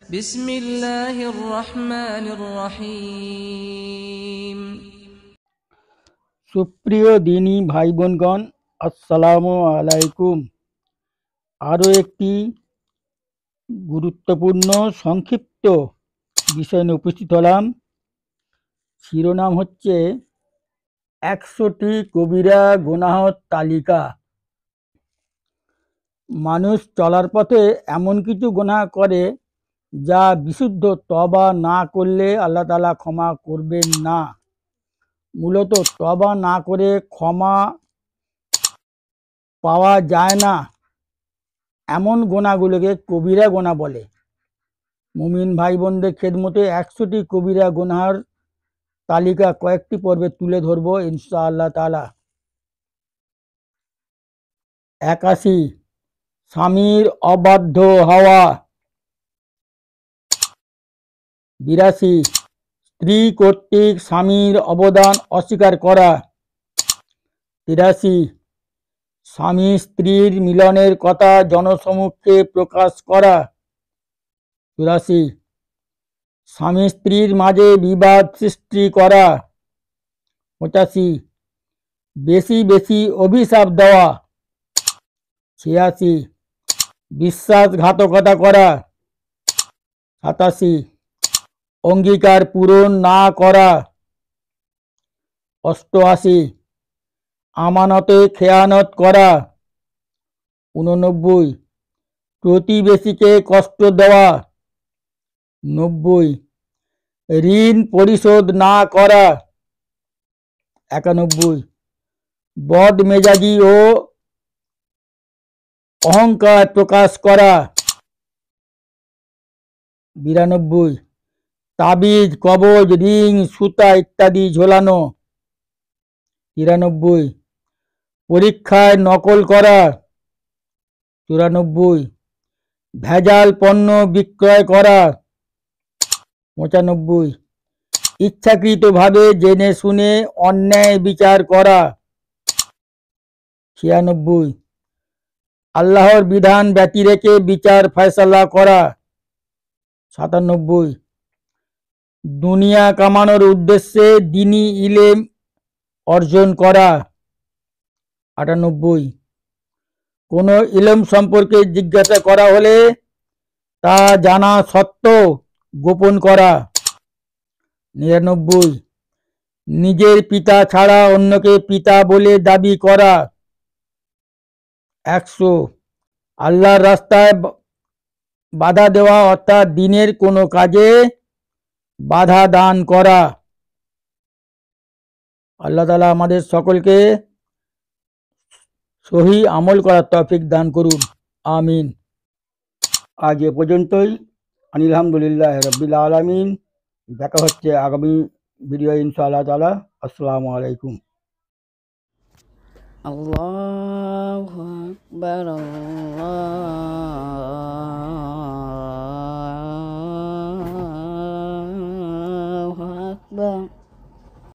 বিসমিল্লাহির রহমানির রহিম। সুপ্রিয় দিনী ভাই বোনগণ, আসসালামু আলাইকুম। আরও একটি গুরুত্বপূর্ণ সংক্ষিপ্ত বিষয় নিয়ে উপস্থিত হলাম। শিরোনাম হচ্ছে 100টি কবিরা গুনাহর তালিকা। মানুষ চলার পথে এমন কিছু গুনাহ করে যা বিশুদ্ধ তওবা না করলে আল্লাহ তাআলা ক্ষমা করবেন না। মূলত তওবা না করে ক্ষমা পাওয়া যায় না এমন গুনাহগুলোকে কবিরা গুনাহ বলে। মুমিন ভাই বোনদের খেদমতে 100টি কবিরা গুনাহর তালিকা কয়েকটি পর্বে তুলে ধরব ইনশাআল্লাহ তাআলা। 81, স্বামীর অবাধ্য হওয়া। 82, স্ত্রী কর্তৃক স্বামীর অবদান অস্বীকার করা। 83, স্বামী স্ত্রীর মিলনের কথা জনসমক্ষে প্রকাশ করা। 84, স্বামী স্ত্রীর মাঝে বিবাদ সৃষ্টি করা। 85, বেশি বেশি অভিশাপ দেওয়া। 86, বিশ্বাসঘাতকতা করা। 87, অঙ্গীকার পূরণ না করা। 88, আমানতে খেয়ানত করা। 89, প্রতিবেশীকে কষ্ট দেওয়া। 90, ঋণ পরিশোধ না করা। 91, বদমেজাজি ও অহংকার প্রকাশ করা। 92, তাবিজ, কবজ, রিং, সুতা ইত্যাদি ঝোলানো। 93, পরীক্ষায় নকল করা। 94, ভেজাল পণ্য বিক্রয় করা। 95, ইচ্ছাকৃতভাবে জেনে শুনে অন্যায় বিচার করা। 96, আল্লাহর বিধান ব্যতি রেখে বিচার ফয়সালা করা। 97, দুনিয়া কামানোর উদ্দেশ্যে দ্বীনি ইলম অর্জন করা। 98, কোনো ইলম সম্পর্কে জিজ্ঞাসা করা হলে তা জানা সত্ত্বেও গোপন করা। 99, নিজের পিতা ছাড়া অন্যকে পিতা বলে দাবি করা। 100, আল্লাহর রাস্তায় বাধা দেওয়া অর্থাৎ দ্বীনের কোনো কাজে বাধা দান করা। আল্লাহ তাআলা আমাদের সকলকে সহি আমল করার তৌফিক দান করুন, আমিন। আজ এ পর্যন্তই। আলহামদুলিল্লাহ রাব্বিল আলামিন। দেখা হচ্ছে আগামী ভিডিও ইনশাআল্লাহ তাআলা। আসসালামু আলাইকুম। আল্লাহু আকবার, আল্লাহ